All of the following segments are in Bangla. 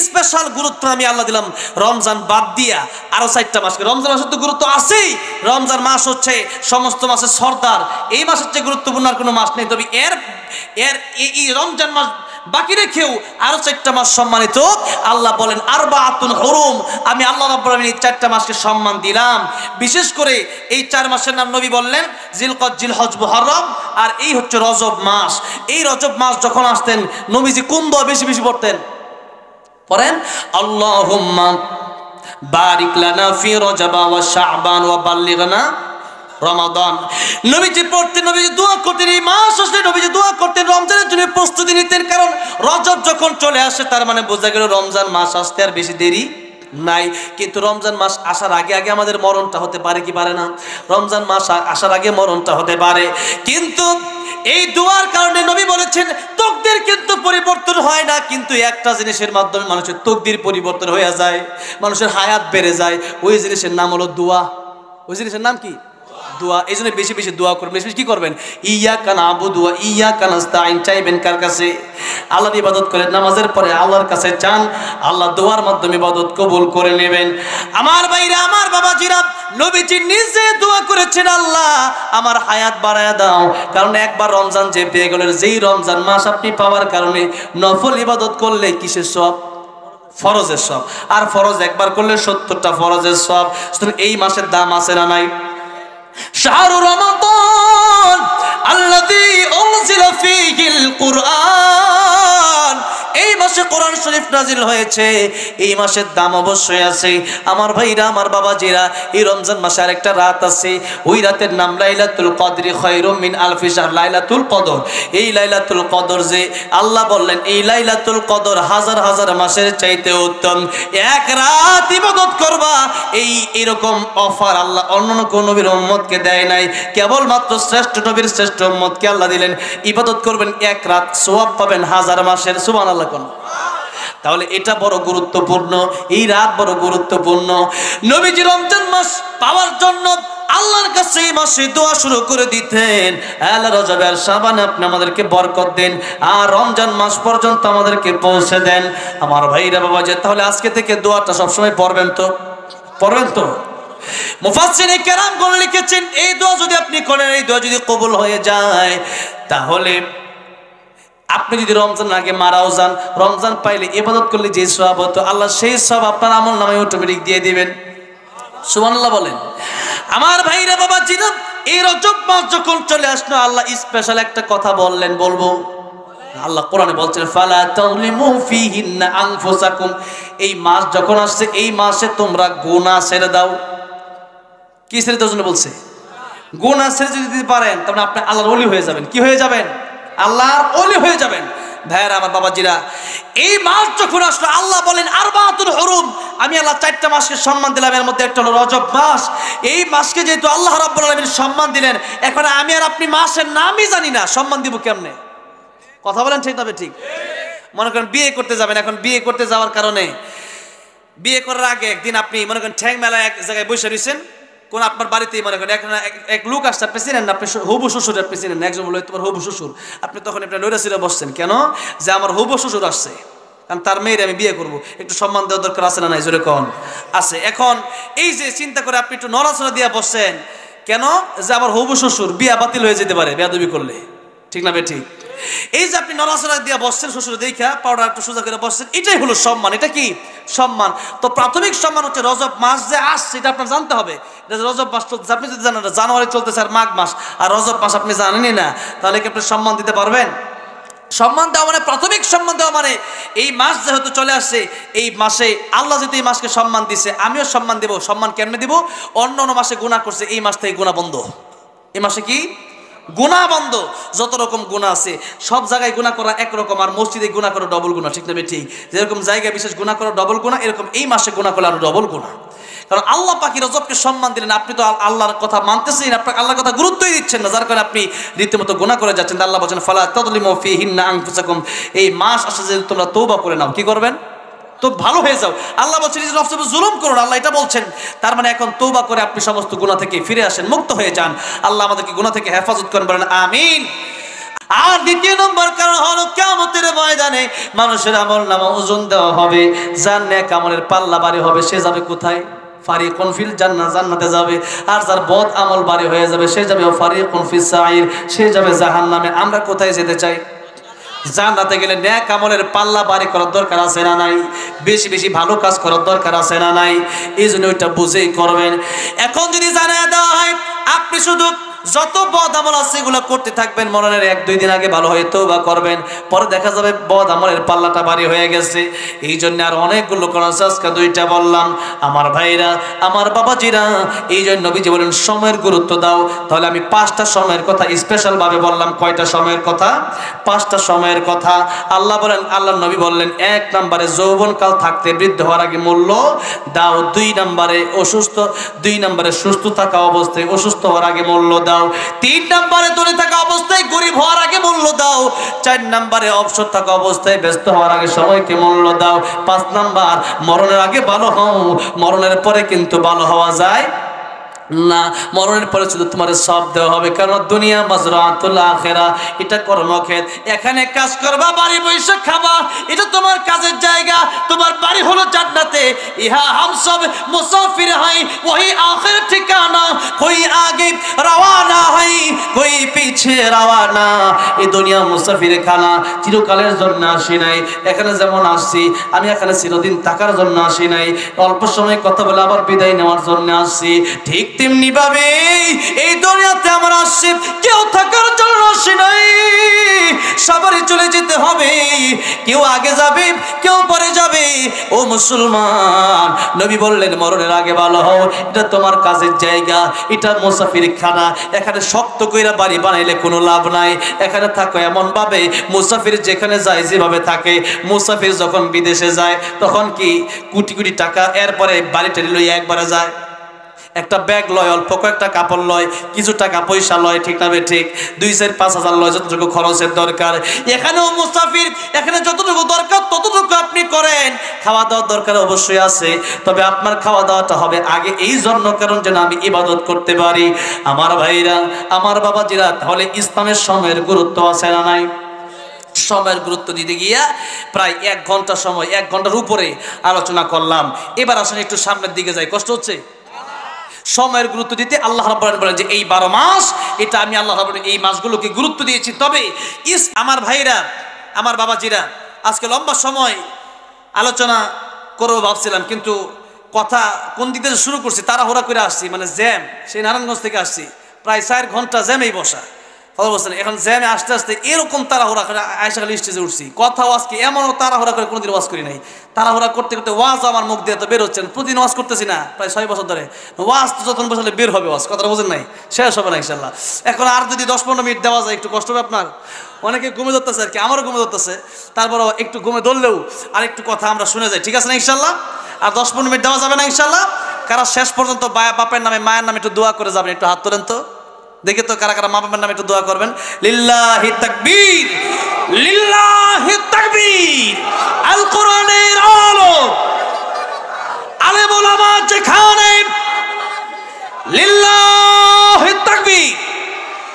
স্পেশাল গুরুত্ব আমি আল্লাহ দিলাম রমজান বাদ দিয়া আরো 4টা মাসকে। রমজান মাসের তো গুরুত্ব আছেই, রমজান মাস হচ্ছে সমস্ত মাসের সর্দার, এই মাসের চেয়ে গুরুত্বপূর্ণ আর কোনো মাস নেই। তবে এই রমজান মাস বাকি রেখেও আরো 4টা মাস সম্মানিত। আল্লাহ বলেন আরবাআতুন হুরুম, আমি আল্লাহ রাব্বুল আলামিন এই 4টা মাসকে সম্মান দিলাম। বিশেষ করে এই 4 মাসের নাম নবী বললেন জিলকদ, জিলহজ, মুহররম, আর এই হচ্ছে রজব মাস। এই রজব মাস যখন আসতেন নবীজি কোন দোয়া বেশি বেশি পড়তেন? পড়েন আল্লাহুম্মা বারিক লানা ফি রজব ওয়া শাবান ওয়া বাল্লিগনা রমাদান। নবীজি পড়তেন, নবীজি দোয়া করতেন, এই মাস আসলে নবীজি দোয়া করতেন, রমজানের জন্য প্রস্তুতি নিতেন। কারণ রজব যখন চলে আসে তার মানে বোঝা গেল রমজান মাস আসতে আর বেশি দেরি নাই। কিন্তু রমজান মাস আসার আগে আগে আমাদের মরণটা হতে পারে কি পারে না? রমজান মাস আসার আগে মরণটা হতে পারে। কিন্তু এই দোয়ার কারণে নবী বলেছেন তকদির কিন্তু পরিবর্তন হয় না, কিন্তু একটা জিনিসের মাধ্যমে মানুষের তকদির পরিবর্তন হয়ে যায়, মানুষের হায়াত বেড়ে যায়। ওই জিনিসের নাম হলো দোয়া। ওই জিনিসের নাম কি? দোয়া। এই জন্য বেশি বেশি দোয়া করবেন। বেশি বেশি কি করবেন? ইয়াকা নাবুদু ওয়া ইয়াকা নাস্তাইন। চাইবেন কার কাছে? আল্লাহর ইবাদত করেন, নামাজের পরে আল্লাহর কাছে চান, আল্লাহ দোয়ার মাধ্যমে ইবাদত কবুল করে নেবেন। আমার ভাইরা, আমার বাবাজিরা, নবীজি নিজে দোয়া করেছেন আল্লাহ আমার হায়াত বাড়ায়া দাও। কারণ একবার রমজান যে পেয়ে গেলেন, যেই রমজান মাস আপনি পাওয়ার কারণে নফল ইবাদত করলে কিসের সওয়াব? ফরজের সওয়াব। আর ফরজ একবার করলে 70টা ফরজের সওয়াব। এই মাসের দাম আছে না নাই? শাহরু রমাদান আল্লাযী উনজিলা ফীহিল কুরআন, এই মাসে কোরআন শরীফ নাজিল হয়েছে, এই মাসের দাম অবশ্যই আছে। আমার ভাইরা, আমার বাবাজিরা, এই রমজান মাসে আরেকটা রাত আছে, ওই রাতের নাম লাইলাতুল কদরি খায়রুম মিন আলফি শাহর। লাইলাতুল কদর, এই লাইলাতুল কদর যে আল্লাহ বললেন এই লাইলাতুল কদর হাজার হাজার মাসের চাইতে উত্তম। এক রাত ইবাদত করবা, এইরকম অফার আল্লাহ অন্য কোন নবীর উম্মতকে দেয় নাই, কেবলমাত্র শ্রেষ্ঠ নবীর শ্রেষ্ঠ উম্মতকে আল্লাহ দিলেন। ইবাদত করবেন এক রাত, সওয়াব পাবেন হাজার মাসের। সুবহানাল্লাহ। তাহলে এটা বড় গুরুত্বপূর্ণ, এই রাত বড় গুরুত্বপূর্ণ। নবীজি রমজান মাস পাওয়ার জন্য আল্লাহর কাছে এই মাসে দোয়া শুরু করে দিতেন, আল্লাহ রজব আর শাবানে আপনি আমাদেরকে বরকত দেন, আর রমজান মাস পর্যন্ত আমাদেরকে পৌঁছে দেন। আমার ভাইরা, বাবা, যে তাহলে আজকে থেকে দোয়াটা সবসময় পড়বেন তো? পড়বেন তো? মুফাসসিরিনে কেরামগণ লিখেছেন এই দোয়া যদি আপনি করেন, এই দোয়া যদি কবুল হয়ে যায়, তাহলে আপনি যদি রমজান আগে মারাও যান, রমজান পাইলে ইবাদত করলে যে সওয়াব হতো আল্লাহ সেই সওয়াব আপনার আমলনামায় অটোমেটিক দিয়ে দিবেন। সুবহানাল্লাহ বলেন। আমার ভাইরা, বাবা, জিনা, এই রজব মাস যখন চলে আসলো আল্লাহ স্পেশাল একটা কথা বললেন, বলবো। আল্লাহ কোরআনে বলছেন ফালা তাযলিমু ফীহিন্না আনফুসাকুম, এই মাস যখন আসছে এই মাসে তোমরা গুনাহ ছেড়ে দাও। কি ছেড়ে দেওয়ার জন্য বলছে? গুনাহ ছেড়ে যদি দিতে পারেন তাহলে আপনি আল্লাহর ওলি হয়ে যাবেন। কি হয়ে যাবেন? আল্লাহর ওলি হয়ে যাবেন। ভাইরা, আমার বাবাজিরা, এই মাস যখন আসলো আল্লাহ বলেন আরবাআতুল হুরুম, আমি আল্লাহ 4টা মাসকে সম্মান দিলাম, এর মধ্যে একটা হলো রজব মাস। এই মাসকে যেহেতু আল্লাহ রাব্বুল আলামিন সম্মান দিলেন, এখন আমি আর আপনি মাসের নামই জানি না, সম্মান দিব কেমনে? কথা বলেন ঠিক তবে ঠিক। মনে করেন বিয়ে করতে যাবেন, এখন বিয়ে করতে যাওয়ার কারণে বিয়ে করার আগে একদিন আপনি মনে করেন ঠ্যাং মেলা এক জায়গায় বসে রয়েছেন, কোন আপনার বাড়িতেই মনে করেন এক লোক আসছে, আপনি চিনেন না, আপনি হবু শ্বশুর আপনি চিনেন না, একজন বলে তোমার হবু শ্বশুর, আপনি তখন আপনার নৈরা সিরা বসছেন কেন? যে আমার হবু শ্বশুর আসছে, কারণ তার মেয়ের আমি বিয়ে করবো, একটু সম্মান দেওয়ার দরকার আছে না নাই? জোরে কোন আছে? এখন এই যে চিন্তা করে আপনি একটু নড়াচড়া দিয়ে বসছেন কেন? যে আমার হবু শ্বশুর বিয়া বাতিল হয়ে যেতে পারে বেয়াদবি করলে, ঠিক না? ঠিক। এই যে আপনি নড়াচড়া দিয়ে বসছেন, শ্বশুর দেখা পাউডার একটু সোজা করে বসছেন, এটাই হলো সম্মান। এটা কি সম্মান? তো প্রাথমিক সম্মান হচ্ছে রজব মাস যে আসছে এটা আপনার জানতে হবে। রজব মাস চলতেছে, আপনি যদি জানেন জানুয়ারি চলতেছে আর মাঘ মাস, আর রজব মাস আপনি জানেনই না, তাহলে কি আপনি সম্মান দিতে পারবেন? সম্মান দেওয়া মানে প্রাথমিক সম্মান দেওয়া মানে এই মাস যেহেতু চলে আসছে, এই মাসে আল্লাহ যেহেতু এই মাসকে সম্মান দিছে, আমিও সম্মান দেব। সম্মান কেমনে দিব? অন্য অন্য মাসে গুনাহ করছে, এই মাস থেকে গুনাহ বন্ধ। এই মাসে কি গুনাহ বন্ধ? যত রকম গুনাহ আছে সব জায়গায় গুনাহ করা একরকম, আর মসজিদে গুনাহ করা ডবল গুনাহ, ঠিক না? ঠিক। যেরকম জায়গায় বিশেষ গুনাহ করা ডবল গুনাহ, এরকম এই মাসে গুনাহ করলে আরো ডবল গুনাহ। কারণ আল্লাহ পাকি রজবকে সম্মান দিলেন, আপনি তো আল্লাহর কথা মানতেছেন, আপনি আল্লাহর কথা গুরুত্বই দিচ্ছেন না, যার কারণে আপনি রীতিমতো গুনাহ করে যাচ্ছেন। আল্লাহ বলেন ফালা তাযলিমু ফীহিন্না আনফুসাকুম, এই মাস আসে যে তোমরা তওবা করে নাও। কি করবেন? তো ভালো হয়ে যাও। আল্লাহ বলছেন নিজের নফসে জুলুম করুন, আল্লাহ এটা বলছেন। তার মানে এখন তওবা করে আপনি সমস্ত গুনাহ থেকে ফিরে আসেন, মুক্ত হয়ে যান। আল্লাহ আমাদেরকে গুনাহ থেকে হেফাজত করেন, বলেন আমিন। আর দ্বিতীয় নম্বর কারণ হলো কিয়ামতের ময়দানে মানুষের আমলনামা ওজন দেওয়া হবে, যার নেক আমলের পাল্লা ভারী হবে সে যাবে কোথায়? ফারিকুন ফিল জান্নাহ, জান্নাতে যাবে। আর যার বদ আমল ভারী হয়ে যাবে সে যাবে ফারিকুন ফিস সাঈর, সে যাবে জাহান্নামে। আমরা কোথায় যেতে চাই? জান্নাতে গেলে নেক আমলের পাল্লা ভারী করার দরকার আছে না নাই? বেশি বেশি ভালো কাজ করার দরকার আছে না নাই? এই জন্য ওইটা বুঝেই করবেন। এখন যদি জানায় দেওয়া হয় আপনি শুধু যত বদ আমল আছে এগুলো করতে থাকবেন, মরণের 1-2 দিন আগে ভালো হয়ে তওবা করবেন, পরে দেখা যাবে বদ আমলের পাল্লাটা ভারী হয়ে গেছে। এই জন্য আর অনেকগুলো কোরআন আজকে 2টা বললাম। আমার ভাইরা, আমার বাবাজিরা, এই জন্য নবীজি বলেন সময়ের গুরুত্ব দাও। তাহলে আমি 5টা সময়ের কথা স্পেশাল ভাবে বললাম। কয়টা সময়ের কথা? 5টা সময়ের কথা। আল্লাহ বলেন, আল্লাহর নবী বললেন 1 নম্বরে যৌবনকাল থাকতে বৃদ্ধ হওয়ার আগে মূল্য দাও, 2 নম্বরে অসুস্থ, 2 নম্বরে সুস্থ থাকা অবস্থায় অসুস্থ হওয়ার আগে মূল্য দাও, 3 নম্বরে ধরে থাকা অবস্থায় গরিব হওয়ার আগে মূল্য দাও, 4 নম্বরে অবসর থাকা অবস্থায় ব্যস্ত হওয়ার আগে সময়কে মূল্য দাও, 5 নম্বর মরণের আগে ভালো হও। মরণের পরে কিন্তু ভালো হওয়া যায় না, মরণের পরে শুধু তোমার সব দেওয়া হবে। কারণ দুনিয়া মাজরাতুল আখিরা, এটা কর্মক্ষেত। এখানে কাজ করবা, বাড়ি বসে খাবা, এটা তোমার কাজের জায়গা। তোমার বাড়ি হলো জান্নাতে। ইহা হাম সব মুসাফির হাই, ওহি আখির ঠিকানা। কোই আগে রওয়ানা হাই, কোই পিছে রওয়ানা। এই দুনিয়া মুসাফির খানা, চিরকালের জন্য আসি নাই। এখানে যেমন আসছি, আমি এখানে চিরদিন থাকার জন্য আসি নাই, অল্প সময় কথা বলে আবার বিদায় নেওয়ার জন্য আসছি। ঠিক তেমনি ভাবে এই দুনিয়াতে আমরা আসছি, কেউ থাকার জন্য আসি নাই, সবারই চলে যেতে হবে। কেউ আগে যাবে, কেউ পরে যাবে। ও মুসলমান, নবী বললেন মরণের আগে ভালো হও। এটা তোমার কাজের জায়গা, এটা মুসাফির খানা। এখানে শক্ত কইরা বাড়ি বানাইলে কোনো লাভ নাই। এখানে থাকো এমন ভাবে, মুসাফির যেখানে যায় যেভাবে থাকে। মুসাফির যখন বিদেশে যায় তখন কি কোটি কোটি টাকা এরপরে বাড়িটা লইয়া একবারে যায়। একটা ব্যাগ লয়, অল্প কয়েকটা কাপড় লয়, কিছু টাকা পয়সা লয়, ঠিক না? ঠিক 2-4-5 হাজার লয়, যতটুকু খরচের দরকার। এখানেও মুসাফির, এখানে যতটুকু দরকার ততটুকু আপনি করেন। খাওয়া দাওয়ার দরকার অবশ্যই আছে, তবে আপনার খাওয়া দাওয়াটা হবে আগে এই জন্য কারণ যেন আমি ইবাদত করতে পারি। আমার ভাইরা, আমার বাবাজিরা, তাহলে ইসলামের সময়ের গুরুত্ব আছে না নাই? সময়ের গুরুত্ব দিতে গিয়া প্রায় 1 ঘন্টা সময়, 1 ঘন্টার উপরে আলোচনা করলাম। এবার আসলে একটু সামনের দিকে যাই। কষ্ট হচ্ছে? সময়ের গুরুত্ব দিতে আল্লাহ রাব্বুল আলামিন বলেন যে এই 12 মাস, এটা আমি আল্লাহ রাব্বুল আলামিন এই মাসগুলোকে গুরুত্ব দিয়েছি। তবে আমার ভাইরা, আমার বাবাজিরা, আজকে লম্বা সময় আলোচনা করবো ভাবছিলাম, কিন্তু কথা কোন দিক থেকে শুরু করছি, তাড়াহুড়া করে আসছি। মানে জ্যাম, সেই নারায়ণগঞ্জ থেকে আসছি, প্রায় 4 ঘন্টা জ্যামেই বসা। কথা বলছেন, এখন জ্যামে আসতে আসতে এরকম তাড়াহুড়া করে আয়সা খালি স্টেজে উঠছি। কথা আজকে এমনও তাড়াহুড়া করে কোনোদিন ওয়াজ করি নাই। তাড়াহুড়া করতে করতে ওয়াজ আমার মুখ দিয়ে তো বের হচ্ছে না। প্রতিদিন ওয়াজ করতেছি না প্রায় 6 বছর ধরে। ওয়াজ তো যখন বসলে বের হবে, ওয়াজ কথাটা বোঝেন নাই, শেষ হবে না ইনশাল্লাহ। এখন আর যদি 10-15 মিনিট দেওয়া যায়, একটু কষ্ট হবে আপনার। অনেকে ঘুমে ধরতেছে আর কি, আমারও ঘুমে ধরতেছে। তারপরও একটু ঘুমে ধরলেও আর একটু কথা আমরা শুনে যাই, ঠিক আছে না ইনশাল্লাহ? আর 10-15 মিনিট দেওয়া যাবে না ইনশাল্লাহ? কারা শেষ পর্যন্ত বাপের নামে মায়ের নামে একটু দোয়া করে যাবেন? একটু হাত তোলেন তো দেখি তো, কারা কারা মা বাবার নামে একটু দোয়া করবেন। লিল্লাহি তাকবীর, লিল্লাহি তাকবীর। আল কোরআনের আলো, আলেম ওলামা যেখানে, লিল্লাহি তাকবীর।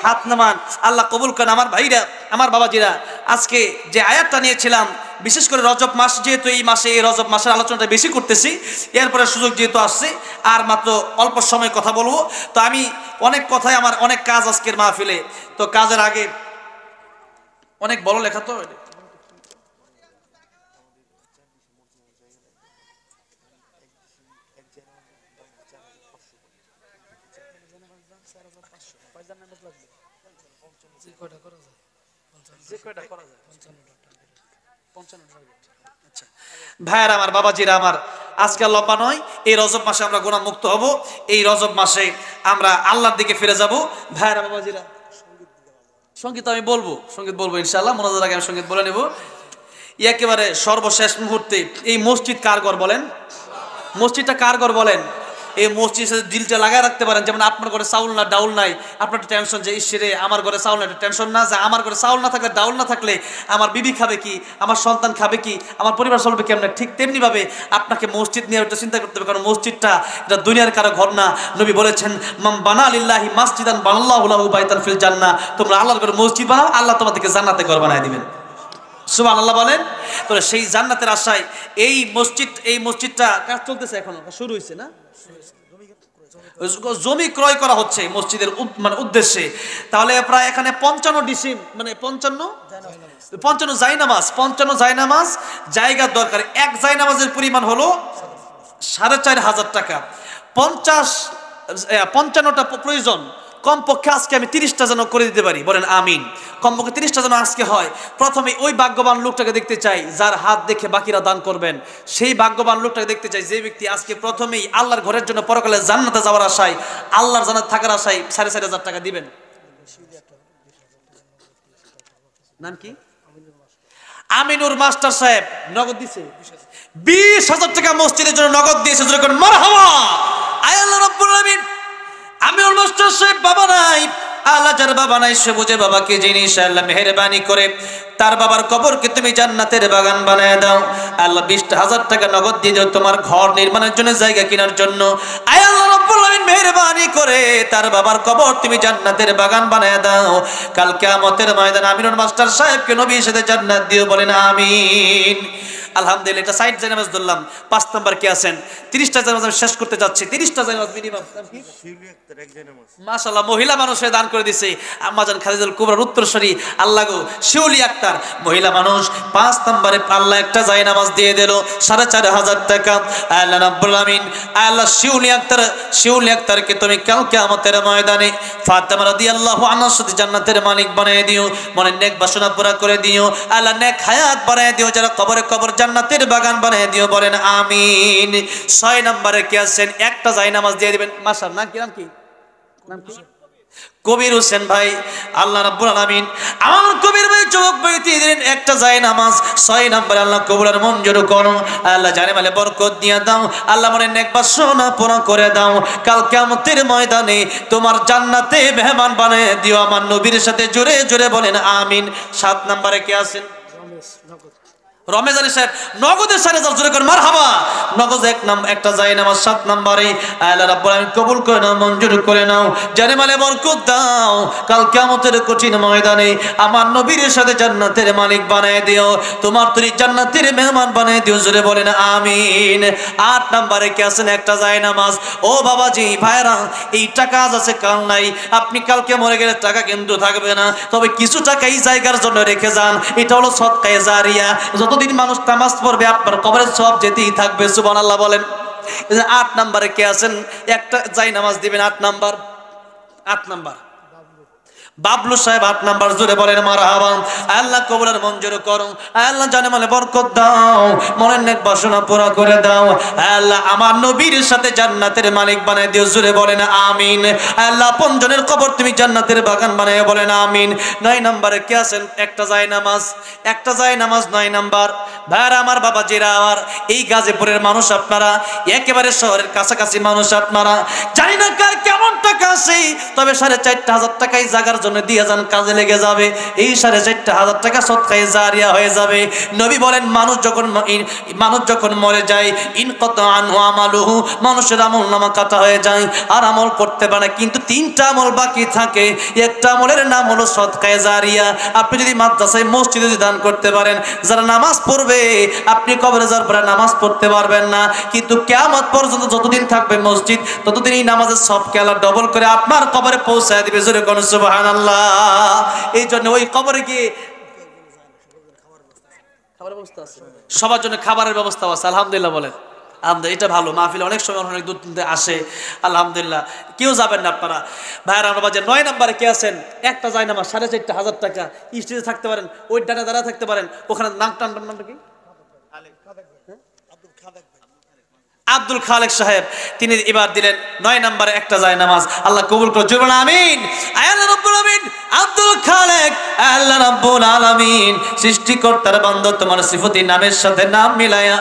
হাত নামান, আল্লাহ কবুল করেন। আমার ভাইরা, আমার বাবাজিরা, আজকে যে আয়াতটা নিয়েছিলাম, বিশেষ করে রজব মাস, যেহেতু এই মাসে এই রজব মাসের আলোচনাটা বেশি করতেছি, এরপরে সুযোগ যেহেতু আসছে আর মাত্র অল্প সময় কথা বলবো, তো আমি অনেক কথাই, আমার অনেক কাজ আজকের মাহফিলে। তো কাজের আগে অনেক বড় লেখা, তো ভাইয়ার আমার, বাবাজিরা আমার, আজকাল লম্বা নয়, এই রজব মাসে আমরা গুনাহ মুক্ত হব। এই রজব মাসে আমরা আল্লাহর দিকে ফিরে যাব। ভাইয়ারা বাবাজিরা, সঙ্গীত আমি বলবো, সঙ্গীত বলবো ইনশাআল্লাহ। মোনাজাতের আগে আমি সঙ্গীত বলে নেব। একেবারে সর্বশেষ মুহূর্তে, এই মসজিদ কার ঘর বলেন? মসজিদটা কার ঘর বলেন? এই মসজিদে দিলটা লাগায় রাখতে পারেন। যেমন আপনার ঘরে চাউল না ডাউল নাই, আপনার টেনশন যে ইসরে আমার ঘরে চাউল না, টেনশন না যে আমার ঘরে চাউল না থাকলে ডাউল না থাকলে আমার বিবি খাবে কি, আমার সন্তান খাবে কি, আমার পরিবার চলবে কেমন। ঠিক তেমনিভাবে আপনাকে মসজিদ নিয়ে ওটা চিন্তা করতে হবে, কারণ মসজিদটা এটা দুনিয়ার কারো ঘর না। নবী বলেছেন মান বানা লিল্লাহি মাসজিদান বানাল্লাহু লাহু বাইতান ফিল জান্নাহ, তোমরা আল্লাহর ঘরে মসজিদ বানাও, আল্লাহ তোমাদেরকে জান্নাতে ঘর বানায় দিবেন। সুবহানাল্লাহ বলেন। তো সেই জান্নাতের আশায় এই মসজিদটা কাজ চলতেছে, এখনো শুরু হয়েছে না, জমি ক্রয় করা হচ্ছে মসজিদের মানে উদ্দেশ্যে। তাহলে প্রায় এখানে 55 ডিসিম মানে 55 জায়নামাজ জায়গার দরকার। এক জায়নামাজের পরিমাণ হলো 4,500 টাকা। 55টা প্রয়োজন, কমপক্ষে আজকে আমি 30টা যেন করে দিতে পারি, বলেন আমিন। কমপক্ষে 30টা যেন আজকে হয়। প্রথমে ওই ভাগ্যবান লোকটাকে দেখতে চাই যার হাত দেখে বাকিরা দান করবেন। সেই ভাগ্যবান লোকটাকে দেখতে চাই যে ব্যক্তি আজকে প্রথমেই আল্লাহর ঘরের জন্য পরকালে জান্নাতে যাওয়ার আশায়, আল্লাহর জান্নাত থাকার আশায় 4,500 টাকা দিবেন। নাম কি? আমিনুর মাস্টার সাহেব নগদ দিছে 20,000 টাকা মসজিদের জন্য নগদ দিয়েছে। যেরকম মারহাবা আয় আল্লাহ রাব্বুল আলামিন। আমিনুর মাস্টার সাহেব বাবা নাই, আল্লাহ যার বাবা নাই সে বুঝে বাবাকে জিনিস আল্লাহ মেহেরবানি করে তার বাবার কবরকে তুমি জান্নাতের বাগান বানায় দাও। আল্লাহ 20,000 টাকা নগদ দিয়ে দাও তোমার ঘর নির্মাণের জন্য, জায়গা কেনার জন্য। আয় আল্লাহ রাব্বুল আলামিন মেহেরবানি করে তার বাবার কবর তুমি জান্নাতের বাগান বানায় দাও। কাল কিয়ামতের ময়দানে আমিনুর মাস্টার সাহেবকে নবীর সাথে জান্নাত দিও, বলেন আমিন। আলহামদুলিল্লাহ। এটা 60 জায়নামাজ ধরলাম। 5 নাম্বার কে আছেন? 30টা জায়নামাজ আমি শেষ করতে যাচ্ছি। 30টা জায়নামাজ মিনিমাম। মাশাআল্লাহ, মহিলা মানুষে দান করে দিছে আম্মাজান খাদিজাতুল কুবরার উত্তরসূরি আল্লাহ গো শিউলি আক্তার, মহিলা মানুষ। 5 নম্বরে আল্লাহ একটা জায়নামাজ দিয়ে দিল 4,500 টাকা। আল্লাহ রাব্বুল আমিন আল্লাহ শিউলি আক্তারকে তুমি কাল কিয়ামতের ময়দানে ফাতেমা রাদিয়াল্লাহু আনহার সাথে জান্নাতের মালিক বানিয়ে দিও, মনের নেক বাসনা পুরা করে দিও। আল্লাহ নেক হায়াত বানিয়ে দিও, যারা কবরে কবর জান্নাতের বাগান বানিয়ে দিও, বলেন আমিন। 6 নম্বরে কে আছেন? একটা জায়নামাজ দিয়ে দিবেন। মাশাআল্লাহ, নাম কি? কবির হোসেন ভাই। আল্লাহ রাব্বুল আলামিন আমার কবির ভাই যুবক ভাই দিলেন একটা জায়নামাজ। 6 নম্বরে আল্লাহ কবুল মঞ্জুর করো, আল্লাহ জানে মালে বরকত দিয়ে দাও, আল্লাহ মনে নেক বাসনা পূরণ করে দাও। কাল কিয়ামতের ময়দানে তোমার জান্নাতে মেহমান বানিয়ে দিও আমার নবীর সাথে। জোরে জোরে বলেন আমিন। 7 নম্বরে কে আছেন? রমেশ আলী সাহেব নগদের 4,000 জোরে করে মারহাবা। নগদ একটা জায়নামাজ। 7 নম্বরে আল্লাহ রাব্বুল আলামিন কবুল করে নাও, মঞ্জুর করে নাও, জানে মালে বরকত দাও। কাল কিয়ামতের কঠিন ময়দানে আমার নবীর সাথে জান্নাতের মালিক বানায় দিও, তোমার তুই জান্নাতের মেহমান বানায় দিও, জোরে বলেন আমিন। 8 নম্বরে কে আছেন? একটা জায়নামাজ। ও বাবাজি ভাইরা, এই টাকা আজ আছে কাল নাই। আপনি কালকে মরে গেলে টাকা কিন্তু থাকবে না, তবে কিছু টাকা এই জায়গার জন্য রেখে যান। এটা হলো সদকায়ে জারিয়া। যতদিন মানুষ নামাজ পড়বে আপনার কবরের সব যেতেই থাকবে। সুবহানাল্লাহ বলেন। 8 নম্বরে কে আছেন? একটা জায়নামাজ দিবেন। 8 নম্বর বাবলু সাহেব 8 নাম্বার। জোরে বলেন মারহাবা। আল্লাহ কবুলের মঞ্জুর করো, আল্লাহ জানে মালে বরকত দাও, মনের নেক বাসনা পুরা করে দাও। আল্লাহ আমার নবীর সাথে জান্নাতের মালিক বানায় দিও, জোরে বলেন আমিন। আল্লাহ আপনজনের কবর তুমি জান্নাতের বাগান বানায়, বলেন আমিন। 9 নম্বরে কে আছেন? একটা জায়নামাজ। 9 নাম্বার। ভাইরা আমার, বাবাজিরা আমার, এই গাজীপুরের মানুষ আপনারা, একেবারে শহরের কাছাকাছি মানুষ আপনারা, জানি না কার কেমন টাকা আছে, তবে 4,500 টাকা এই জায়গার জন্য দিয়ে যান, কাজে লেগে যাবে। এই 4,500 টাকা সদকায়ে জারিয়া হয়ে যাবে। নবী বলেন মানুষ যখন মরে যায় ইনকাতা আনহু আমালুহু, মানুষের আমলনামা কাটা হয়ে যায় আর আমল করতে পারে, কিন্তু 3টা আমল বাকি থাকে। একটা আমলের নাম হলো সদকায়ে জারিয়া। আপনি যদি মাদ্রাসায় মসজিদে দান করতে পারেন, যারা নামাজ পড়বে, আপনি কবরে যাওয়ার পরে নামাজ পড়তে পারবেন না, কিন্তু কিয়ামত পর্যন্ত যতদিন থাকবে মসজিদ, ততদিন এই নামাজের সবকে আল্লাহ ডবল করে আপনার কবরে পৌঁছায় দিবে। জোরে কোন সুবহানাল্লাহ। এই জন্য ওই কবরে গিয়ে সবার জন্য খাবারের ব্যবস্থা আছে। আলহামদুলিল্লাহ বলেন আলহামদুলিল্লাহ। এটা ভালো মাহফিলে অনেক সময় অনেক দূর থেকে আসে। আলহামদুলিল্লাহ, কেউ যাবেন না আপনারা। ভাইয়েরা আমার বাজে 9 নম্বরে কে আছেন? একটা জায়নামাজ 4,500 টাকা। স্টেজে থাকতে পারেন, ওই ডানে দাঁড়া থাকতে পারেন, ওখানে নামটা কি আব্দুল খালেক সাহেব, তিনি এবার দিলেন 9 নম্বরে একটা জায়নামাজ। আল্লাহ কবুল করুন, জোরে বলেন আমিন। আল্লাহ রাব্বুল আমিন আব্দুল খালেক আল্লাহ রাব্বুল আলামিন সৃষ্টিকর্তার বান্দা তোমার সিফতি নামের সাথে নাম মিলায়া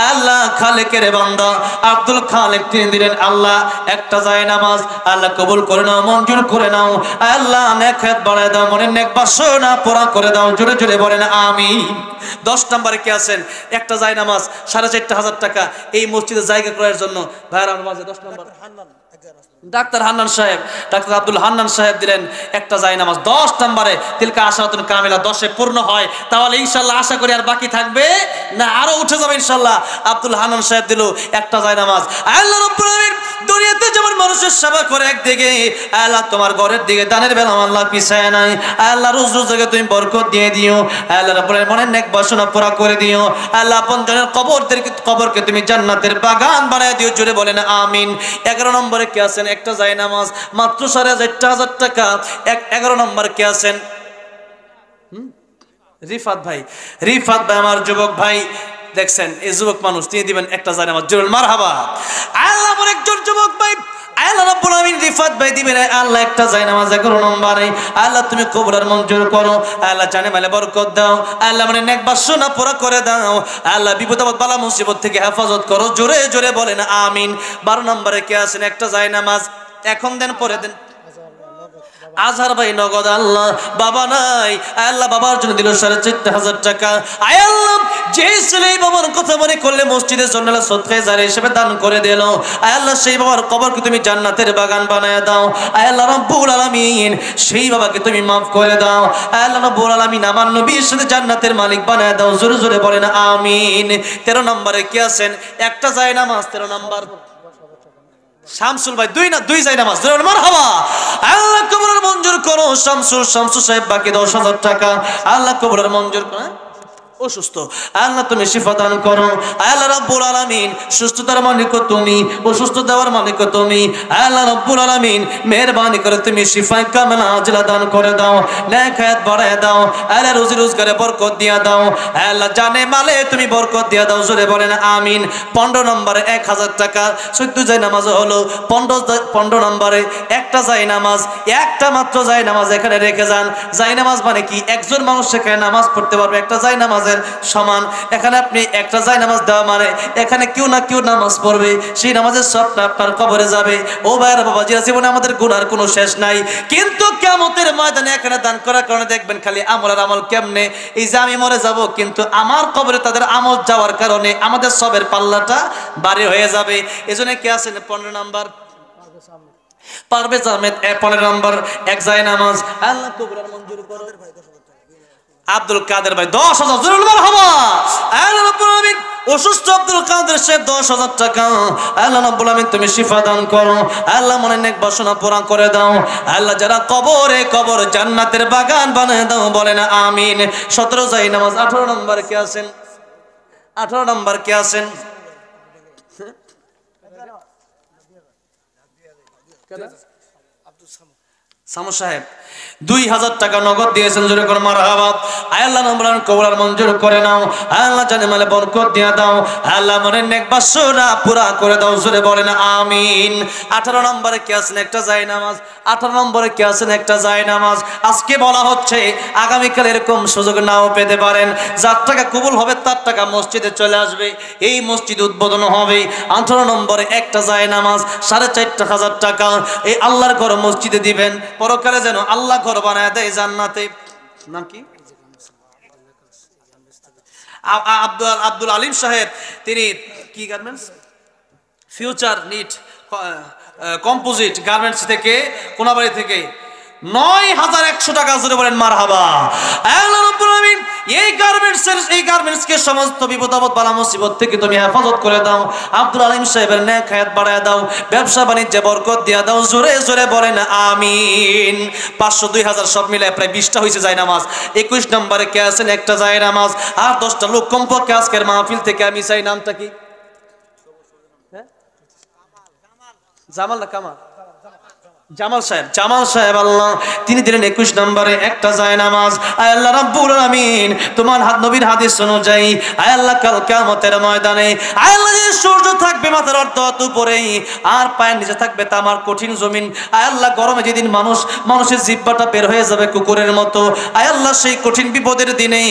আল্লাহ খালেকের বান্দা আব্দুল খালেক তিনি দিলেন আল্লাহ একটা জায়নামাজ আল্লাহ কবুল করে নাও মঞ্জুর করে নাও আল্লাহ নেক হায়াত বাড়ায় দাও মনের নেক বাসনা পুরা করে দাও জোরে জোরে বলেন আমিন 10 নম্বরে কে আছেন একটা জায়নামাজ 4,500 টাকা এই মসজিদে জায়গা করার জন্য ভাইরা আমার মাঝে 10 নম্বর ডাক্তার হান্নান সাহেব ডাক্তার আব্দুল হান্নান সাহেব দিলেন একটা জায়নামাজ 10 নম্বরে তিলকা আশারাতুন কামিলা 10 এ পূর্ণ হয় তাহলে ইনশাআল্লাহ আশা করি আর বাকি থাকবে না আরো উঠে যাবে ইনশাআল্লাহ আব্দুল হান্নান সাহেব দিল একটা জায়নামাজ আল্লাহ রাব্বুল আলামিন দুনিয়াতে যেমন মানুষের সেবা করে একদিকে আল্লাহ তোমার ঘরের দিকে দানের বেলা আল্লাহ পিছায় নাই আল্লাহ রোজ রোজ থেকে তুমি বরকত দিয়ে দিও আল্লাহ রাব্বুল আলামিন মনের নেক বাসনা পুরা করে দিও আল্লাহ আপনজনের কবরকে তুমি জান্নাতের বাগান বানায় দিও জোরে বলেন আমিন 11 নম্বরে কে আছেন একটা জায়নামাজ মাত্র 4,500 টাকা 11 নম্বর কে আছেন রিফাত ভাই আমার যুবক ভাই দেখছেন এই যুবক মানুষ তিনি দিবেন একটা জায়নামাজ জোরে মারহাবা আল্লাহ আমার একজন যুবক ভাই আল্লাহ রাব্বুল আলামিন রিফাত ভাই দিবেন আল্লাহ একটা জায়নামাজ 11 নম্বরে আল্লাহ তুমি কবুল আর মঞ্জুর করো আল্লাহ জানে মালে বরকত দাও আল্লাহ মানে নেক বাসনা পুরা করে দাও আল্লাহ বিপদ আপদ বালা মুসিবত থেকে হেফাজত করো জোরে জোরে বলেন আমিন 12 নম্বরে কে আছেন একটা জায়নামাজ এখন দেন পরে দেন আজহার ভাই নগদ আল্লাহ বাবা নাই আল্লাহ বাবার জন্য দিল 4,500 টাকা আয় আল্লাহ যে ছেলে বাবার কথা মনে করলে মসজিদের জন্য সদকায়ে জারিয়া হিসেবে দান করে দিল আয় আল্লাহ সেই বাবার কবরকে তুমি জান্নাতের বাগান বানায় দাও আয় আল্লাহ রাব্বুল আলামিন সেই বাবাকে তুমি maaf করে দাও আয় আল্লাহ রাব্বুল আলামিন আমার নবীর সাথে জান্নাতের মালিক বানায় দাও জোরে জোরে বলেন আমিন 13 নম্বরে কি আছেন একটা জায়নামাজ 13 নম্বর শামসুল ভাই দুই জায়নামাজ মারহাবা আল্লাহ কবুল মঞ্জুর করো শামসু সাহেব বাকি 10,000 টাকা আল্লাহ কবুল মঞ্জুর করো অসুস্থ আল্লাহ তুমি শিফা দান করো আল্লাহ রাব্বুল আলামিন সুস্থতার মালিক তুমি অসুস্থ দেওয়ার মালিক তুমি আল্লাহ রাব্বুল আলামিন মেহেরবানি করে তুমি শিফায়ে কামিলা আজলা দান করে দাও নেক হায়াত বাড়ায় দাও আল্লাহ রুজি রোজগারে বরকত দিয়া দাও আল্লাহ জানে মালে তুমি বরকত দিয়া দাও জোরে বলেন আমিন 15 নম্বরে 1,000 টাকা 14 জায়নামাজ হলো 15 নম্বরে একটা জায়নামাজ একটা মাত্র জায়নামাজ এখানে রেখে যান জায়নামাজ মানে কি একজন মানুষ সেখানে নামাজ পড়তে পারবে একটা জায়নামাজ সমান এখানে আপনি একটা জায়নামাজ দেওয়া মানে এখানে কেউ না কেউ নামাজ পড়বে সেই নামাজের সবটা আপনার কবরে যাবে ও ভাইরা বাবাজিরা জীবনে আমাদের গুনার কোনো শেষ নাই কিন্তু কিয়ামতের ময়দানে এখানে দান করার কারণে দেখবেন খালি আমল আর আমল কেমনে এই যে আমি মরে যাব কিন্তু আমার কবরে তাদের আমল যাওয়ার কারণে আমাদের সবের পাল্লাটা ভারী হয়ে যাবে এজন্য কে আছেন 15 নাম্বার পারভেজ আহমেদ 15 নাম্বার এক জায়নামাজ আল্লাহ কবুল আর মঞ্জুর করো আব্দুল কাদের ভাই 10,000 জোরে মারহাবা আল্লাহ রাব্বুল আলামিন অসুস্থ আব্দুল কাদের সাহেব 10,000 টাকা আল্লাহ রাব্বুল আলামিন তুমি শিফা দান করো আল্লাহ মনে নেক বাসনা পুরা করে দাও আল্লাহ যারা কবর জান্নাতের বাগান বানায় দাও বলেন আমিন 17 জায়নামাজ 18 নম্বরে কে আছেন 18 নম্বর কে আছেন সামু সাহেব 2,000 টাকা নগদ দিয়েছেন জোরে করে মারহাবা আল্লাহ নম্বরান কবুল আর মঞ্জুর করে নাও আল্লাহ জানে মালে বরকত দিয়া দাও আল্লাহ মনের নেক বাসনা পুরা করে দাও জোরে বলেন আমিন 18 নম্বরে কে আছেন একটা জায়নামাজ 18 নম্বরে কে আছেন একটা জায়নামাজ আজকে বলা হচ্ছে আগামী কাল এরকম সুযোগ নাও পেতে পারেন যার টাকা কবুল হবে তার টাকা মসজিদে চলে আসবে এই মসজিদ উদ্বোধন হবে 18 নম্বরে একটা জায়নামাজ 4,500 টাকা এই আল্লাহর ঘর মসজিদে দিবেন পরকালে যেন আল্লাহ ঘর বানায় দেয় জান্নাতে নাকি আব্দুল আলিম সাহেব তিনি কি garments future knit composite garments থেকে কোনাবাড়ি থেকে 9,100 টাকা জোরে বলেন মারহাবা আল্লাহ রাব্বুল আলামিন এই গার্মেন্টস কে সমস্ত বিপদ আপদ বালা মুসিবত থেকে তুমি হেফাজত করে দাও আব্দুল আলিম সাহেবের নেক হায়াত বাড়ায় দাও ব্যবসা বাণিজ্যে বরকত দিয়া দাও জোরে জোরে বলেন আমিন 500 2,000 সব মিলে প্রায় 20টা হইছে জায়নামাজ 21 নম্বরে কে আছেন একটা জায়নামাজ আর 10টা লোক কমপক্ষে আজকের মাহফিল থেকে আমি চাই নামটা কি জামাল না কামাল জামাল সাহেব আল্লাহ তিনি দিলেন 21 নম্বরে একটা জায়নামাজ। আয় আল্লাহ রাব্বুল আলামিন তোমার নবীর হাদিস অনুযায়ী আয় আল্লাহ কাল কিয়ামতের ময়দানে আয় আল্লাহ যে সূর্য থাকবে মাথার অর্ধ উপরেই আর পায়ের নিচে থাকবে তামার কঠিন জমিন। আয় আল্লাহ গরমে যেদিন মানুষের জিহ্বাটা বের হয়ে যাবে কুকুরের মতো, আয় আল্লাহ সেই কঠিন বিপদের দিনে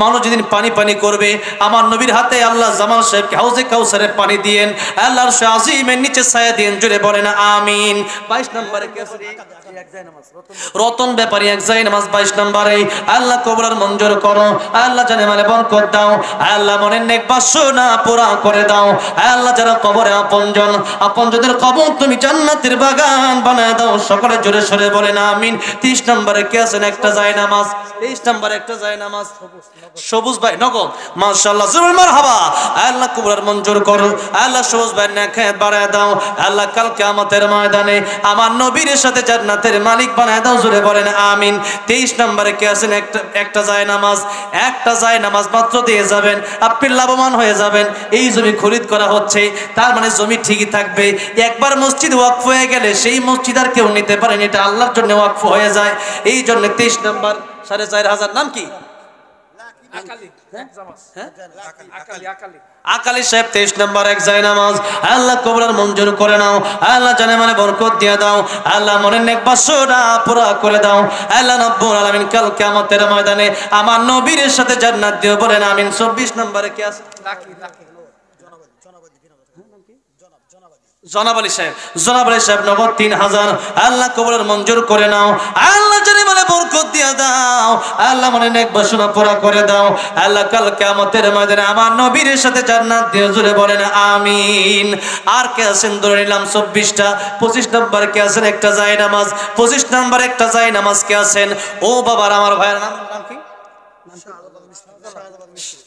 মানুষ যেদিন পানি করবে আমার নবীর হাতে আল্লাহ জামাল সাহেবকে হাউজে কাউসারের পানি দিয়েন, আল্লাহর আরশ আজিমের নিচে ছায়া দিয়েন, জুড়ে বলেন আমিন। 22 নম্বরে রতন ব্যাপারী এক জায়নামাজ 22 নম্বরে আল্লাহ কবুল মঞ্জুর করো, আল্লাহ জানে মানে বরকত দাও, আল্লাহ মনের নেক বাসনা পুরা করে দাও, আল্লাহ যারা কবরে আপনজনদের কবর তুমি জান্নাতের বাগান বানায় দাও, সকলে জোরে সরে বলেন আমিন। 30 নম্বরে কে আছেন একটা জায়নামাজ, 23 নম্বরে একটা জায়নামাজ সবুজ ভাই নগদ মাশাআল্লাহ জোরে মারহাবা, আল্লাহ কবুল মঞ্জুর করো, আল্লাহ সবুজ ভাই নেক বাড়ায় দাও, আল্লাহ কাল কিয়ামতের ময়দানে আমার নবীর সাথে জান্নাতের মালিক বানায় দাও, জোরে বলেন আমিন। 23 নম্বরে কে আছেন একটা জায়নামাজ মাত্র দিয়ে যাবেন, আপনি লাভবান হয়ে যাবেন। এই জমি খরিদ করা হচ্ছে, তার মানে জমি ঠিকই থাকবে। একবার মসজিদ ওয়াকফ হয়ে গেলে সেই মসজিদ আর কেউ নিতে পারেন, এটা আল্লাহর জন্য ওয়াকফ হয়ে যায়। এই জন্য 23 নম্বর 4,500 নাম কি আকালি সাহেব 23 নম্বর এক জায়নামাজ আল্লাহ কবুল মঞ্জুর করে নাও, আল্লাহ জানে মানে বরকত দিয়ে দাও, আল্লাহ মনের নেক বাসনা পুরা করে দাও, আল্লাহ রাব্বুল আলামিন কাল কিয়ামতের ময়দানে আমার নবীর সাথে জান্নাত দিও, বলেন আমিন। 24 নম্বরে কে আছে জনাব আলী সাহেব নগদ 3000 আল্লাহ কবুল মঞ্জুর করে নাও, আল্লাহ জানে মানে বরকত দিয়ে দাও, আল্লাহ মনে নেক বাসনা পুরা করে দাও, আল্লাহ কাল কিয়ামতের ময়দানে আমার নবীর সাথে জান্নাত দিও, জুড়ে বলেন আমিন। আর কে আছেন ধরে নিলাম 24টা। 25 নম্বর কে আছেন একটা জায়নামাজ, 25 নম্বর একটা জায়নামাজ কে আছেন ও বাবার আমার ভাইয়ের নাম কি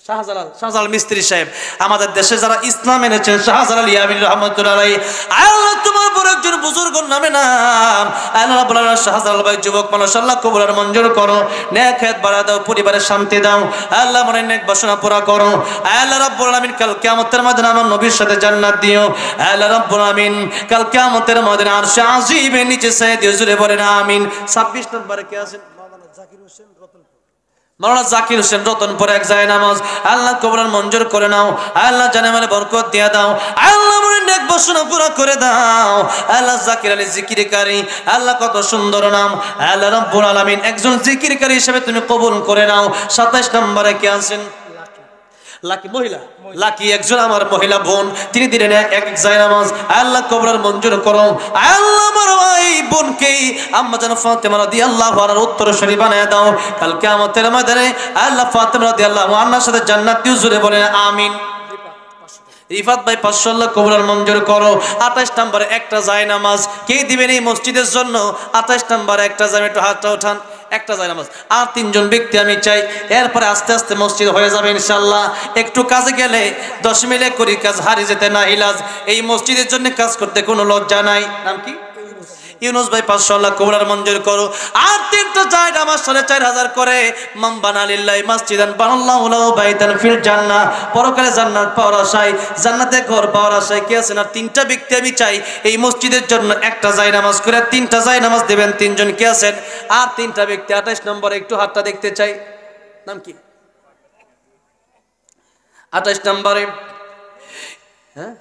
শাহজালাল মিস্ত্রি সাহেব। আমাদের দেশে যারা ইসলাম এনেছেন শাহজালাল ইয়ামিনী রাহমাতুল্লাহ আলাইহি, আল্লাহ তোমার বড় একজন বুজুর্গের নামে নাম, আল্লাহ রাব্বুল আলামিন শাহজালাল ভাই যুবক মানুষ, আল্লাহ কবুল আর মঞ্জুর করো, নেক হায়াত বাড়া দাও, পরিবারে শান্তি দাও, আল্লাহ মনের নেক বাসনা পুরা করো, আল্লাহ রাব্বুল আলামিন কাল কিয়ামতের ময়দানে আমার নবীর সাথে জান্নাত দিও, আল্লাহ রাব্বুল আলামিন কাল কিয়ামতের ময়দানে আরশে আজিমের নিচে ছায়া দিও, জুড়ে বলেন আমিন। 26 নম্বরে কে আছেন মাওলানা জাকির হোসেন রতনপুর এক জায়নামাজ, আল্লাহ কবুল মঞ্জুর করে নাও, আল্লাহ জানে মানে বরকত দিয়ে দাও, আল্লাহ মনের নেক বাসনা পুরা করে দাও, আল্লাহ জাকির আলী জিকিরকারী, আল্লাহ কত সুন্দর নাম, আল্লাহ রাব্বুল আলামিন একজন জিকিরকারী হিসেবে তুমি কবুল করে নাও। 27 নম্বরে কে আছেন লাকি একজন আমার মহিলা বোন, তিনি দিলেন এক জায়নামাজ, আল্লাহ কবুল মঞ্জুর করো, আল্লাহ আমার এই বোনকে আম্মা জান ফাতেমা রাদিয়াল্লাহু আনহার উত্তরসূরি বানায় দাও, কাল কিয়ামতের ময়দানে আল্লাহ ফাতেমা রাদিয়াল্লাহু আনহার সাথে জান্নাত দিও, জুড়ে বলেন আমিন। রিফাত ভাই 500 আল্লাহ কবুল মঞ্জুর করো। 28 নম্বরে একটা জায়নামাজ কে দিবেন এই মসজিদের জন্য? 28 নম্বরে একটা জায়গা, একটু হাতটা উঠান, একটা জায়নামাজ। আর 3 জন ব্যক্তি আমি চাই, এরপরে আস্তে আস্তে মসজিদ হয়ে যাবে ইনশাআল্লাহ। একটু কাজে গেলে 10 মিলে করি কাজ, হারিয়ে যেতে না ইলাজ। এই মসজিদের জন্য কাজ করতে কোনো লজ্জা নাই। নাম কি? ইউনুস ভাই 500 আল্লাহ কবুল মঞ্জুর করো। আর 3টা জায়নামাজ 4,500 করে মান বানা লিল্লাহি মাসজিদান বানাল্লাহু লাহু বাইতান ফিল জান্নাহ, পরকালে জান্নাত পাওয়ার আশায়, জান্নাতে ঘর পাওয়ার আশায় কে আছেন? আর 3টা ব্যক্তি আমি চাই এই মসজিদের জন্য একটা জায়নামাজ করে 3টা জায়নামাজ দেবেন। 3 জন কে আছেন? আর 3টা ব্যক্তি 28 নম্বরে একটু হাতটা দেখতে চাই। নাম কি? 28 নম্বরে হ্যাঁ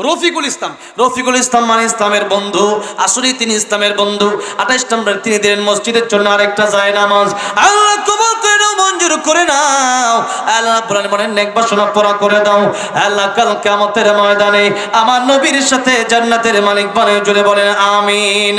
রফিকুল ইসলাম মানে ইসলামের বন্ধু, আসলে তিনি ইসলামের বন্ধু। 28 নম্বরে তিনি দিলেন মসজিদের জন্য আরেকটা জায়নামাজ, আল্লাহ কবুল করে নাও, মঞ্জুর করে নাও, আল্লাহ রাব্বুল মনের নেক বাসনা পুরা করে দাও, আল্লাহ কাল কিয়ামতের ময়দানে আমার নবীর সাথে জান্নাতের মালিক বানায়, জুড়ে বলেন আমিন।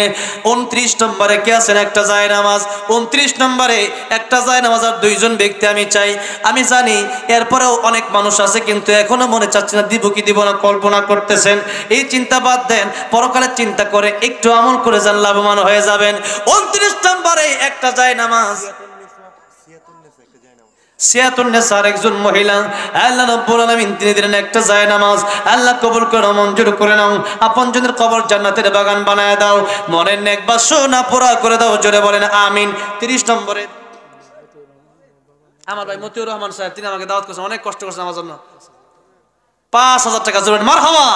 29 নম্বরে কে আছেন? একটা জায়নামাজ। 29 নম্বরে একটা জায়নামাজ আর 2 জন ব্যক্তি আমি চাই। আমি জানি এরপরেও অনেক মানুষ আছে কিন্তু এখনো মনে চাচ্ছে না দিব কি দিব না, কল্পনা করতেছেন। এই চিন্তা বাদ দেন, পরকালের চিন্তা করে একটু আমল করে যান, লাভবান হয়ে যাবেন। 29 নম্বরে একটা জায়নামাজ সিয়াতুন নেসার একজন মহিলা, আল্লাহ রাব্বুল আলামিন তিনি দিলেন একটা জায়নামাজ, আল্লাহ কবুল করে মঞ্জুর করে নাও, আপনজনের কবর জান্নাতের বাগান বানায় দাও, মনের নেক বাসনা পুরা করে দাও, জোরে বলেন আমিন। 30 নম্বরে আমার ভাই মতিউর রহমান সাহেব, তিনি আমাকে দাওয়াত করেছেন, অনেক কষ্ট করেছেন আমার জন্য। 5,000 টাকা জোরে মারহাবা।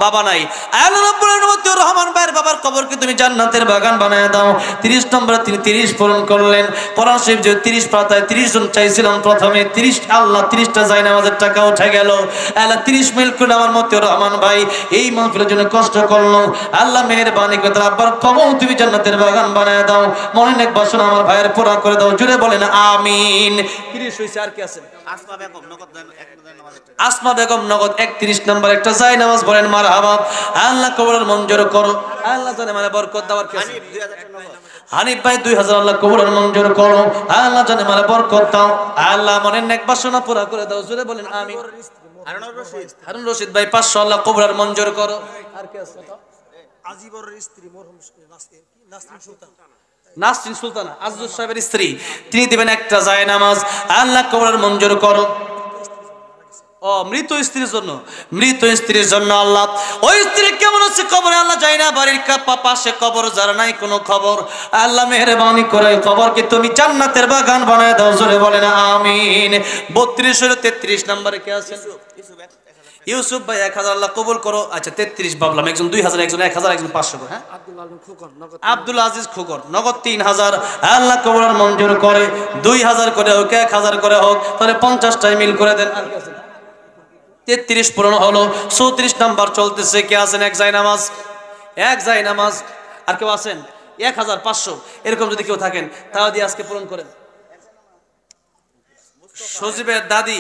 বাবা নাই। আল্লাহ রাব্বুল আলামিন মতিউর রহমান ভাইয়ের বাবার কবরকে তুমি জান্নাতের বাগান বানায় দাও। 30 নম্বরে তিনি 30 পূরণ করলেন। কোরআন শরীফ যে 30 পাতায় 30 জন চাইছিলাম প্রথমে 30 আল্লাহ 30টা জায়নামাজের টাকা উঠে গেল। আল্লাহ 30 মিল করে আমার মতিউর রহমান ভাই এই মাহফিলের জন্য কষ্ট করলো। আল্লাহ মেহেরবানি করে তার আব্বার কবর তুমি জান্নাতের বাগান বানায় দাও। মনে এক বাসনা আমার ভাইয়ের পুরা করে দাও। জুড়ে বলেন আমিন। 30 হইছে, আর কি আছে? আসমা বেগম নগদ 31 নম্বর একটা জায়নামাজ বলেন মারহাবা। আল্লাহ কবরের মঞ্জুর করো। আল্লাহ জানে মানে বরকত দাও। আর কি আছে? হানিফ ভাই 2000 আল্লাহ কবরের মঞ্জুর করো। আল্লাহ জানে মানে বরকত দাও। আল্লাহ মনের নেক বাসনা পুরা করে দাও। জুড়ে বলেন আমিন। হারুন রশিদ ভাই 500 আল্লাহ কবরের মঞ্জুর করো। আর কি আছে? আজিবরের স্ত্রী মরহুম নাসরিন সুলতান, নাসরিন সুলতানা আজদুর সাহেবের স্ত্রী, তিনি দিবেন একটা জায়নামাজ। আল্লাহ কবরের মঞ্জুর করো। ও মৃত স্ত্রীর জন্য, মৃত স্ত্রীর জন্য আল্লাহ ওই স্ত্রী কেমন আছে কবরে আল্লাহ যায় না, বাড়ির পাশে কবর যার নাই কোনো খবর, আল্লাহ মেহেরবানি করে কবরকে তুমি জান্নাতের বাগান বানায় দাও। জোরে বলেন আমিন। 32 এর 33 নম্বরে কে আছেন? ইউসুফ ভাই 1000 আল্লাহ কবুল করো। আচ্ছা 33 ভাবলাম, একজন 2000, একজন 1000, একজন 500 করে। হ্যাঁ আব্দুল আজিজ খোকন নগদ 3000 আল্লাহ কবুল মঞ্জুর করে। 2000 করে হোক 1000 করে হোক, তাহলে 50টাই মিল করে দেন। আর কি আছে? 33 পূরণ হলো। 34 নাম্বার চলতেছে। কে আছেন? এক জায়নামাজ, এক জায়নামাজ। আর কেউ আছেন? 1500 এরকম যদি কেউ থাকেন তাও দিয়ে আজকে পূরণ করেন। সজীবের দাদি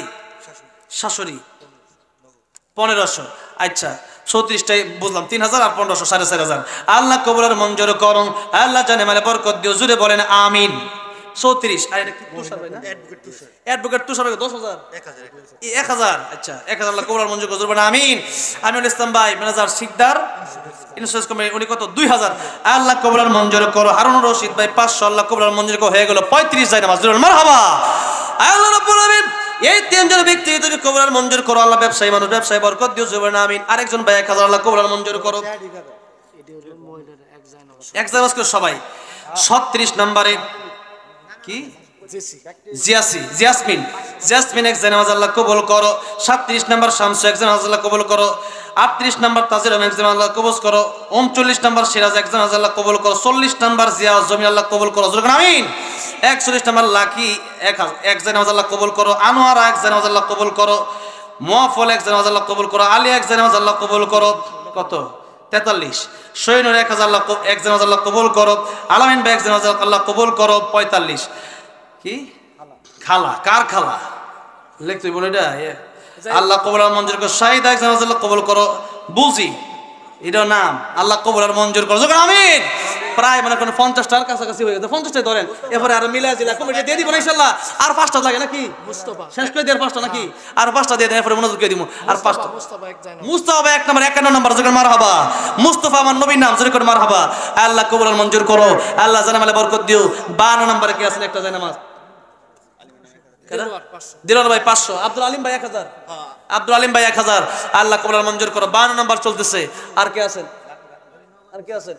শাশুড়ি 1500। আচ্ছা 34টাই বুঝলাম, 3000 আর 1500 4500। আল্লাহ কবুলের মঞ্জুর করুন। আল্লাহ জানে মানে বরকত দিও। জুড়ে বলেন আমিন। 34 আর এটা কি তুষার ভাই না? অ্যাডভোকেট তুষার ভাই 10000 1000। আচ্ছা 1000 আল্লাহ কবুলের মঞ্জুর করুন। জুড়ে বলেন আমিন। আমিনুল ইসলাম ভাই ম্যানেজার শিকদার ইনস্যুরেন্স কোম্পানি, উনি কত? 2000 আল্লাহ কবুলের মঞ্জুর করো। হারুন রশিদ ভাই 500 আল্লাহ কবুলের মঞ্জুর করো। হয়ে গেল 35 জায়নামাজ। জুড়ে মারহাবা। আল্লাহ রাব্বুল আলামিন এই তিনজন ব্যক্তি তুমি কবুল মঞ্জুর করো। আল্লাহ ব্যবসায়ী মানুষ, ব্যবসায়ী বরকত দিও। জুবান আমিন। আরেকজন ভাই 1000 আল্লাহ কবুল মঞ্জুর করো। এক জায়গাজ করে সবাই। 36 নম্বরে কি? জিয়াসমিন, জাসমিন এক জায়নামাজ আল্লাহ কবুল করো। 37 নম্বর শামসু এক জায়নামাজ আল্লাহ কবুল করো। 38 নম্বর তাজির এক জায়নামাজ আল্লাহ কবুল করো। 39 নম্বর সিরাজ এক জায়নামাজ আল্লাহ কবুল করো। 40 নম্বর জিয়া জমি আল্লাহ কবুল করো। জুবান আমিন। 41 নম্বর লাকি এক জায়নামাজ আল্লাহ কবুল করো। আনোয়ারা এক জায়নামাজ আল্লাহ কবুল করো। মুআফল এক জায়নামাজ আল্লাহ কবুল করো। আলী এক জায়নামাজ আল্লাহ কবুল করো। কত? 43। শহীনুর 1000 আল্লাহ এক জায়নামাজ আল্লাহ কবুল করো। আলামিন ভাই এক জায়নামাজ আল্লাহ কবুল করো। 45 কি? খালা। কার খালা? লিখতে বলে এটা আল্লাহ কবুল মঞ্জুর করো। শাহিদ এক জায়নামাজ আল্লাহ কবুল করো। বুঝি এটা নাম আল্লাহ কবুল মঞ্জুর করো। আমিন। প্রায় মানে কোনো 50টার কাছাকাছি হয়ে গেছে। 50টাই ধরেন, এরপরে আরো মিলা জিলা কমিটি দিয়ে দিব ইনশাআল্লাহ। আর 5টা লাগে নাকি? মুস্তাফা শেষ করে দেন 5টা নাকি? আর 5টা দিয়ে দেন, এরপরে মনোযোগ দিয়ে দিব। আর 5টা মুস্তাফা এক নম্বর 51 নম্বর। জোরে মারহাবা। মুস্তাফা আমার নবীর নাম। জোরে করে মারহাবা। আল্লাহ কবুল মঞ্জুর করো। আল্লাহ জানামালে বরকত দিও। 52 নম্বরে কি আছেন? একটা জায়নামাজ দিলওয়ার ভাই 500। আব্দুল আলিম ভাই 1000। আব্দুল আলিম ভাই 1000 আল্লাহ কবুল মঞ্জুর করো। 52 নম্বর চলতেছে। আর কে আছেন? আর কে আছেন?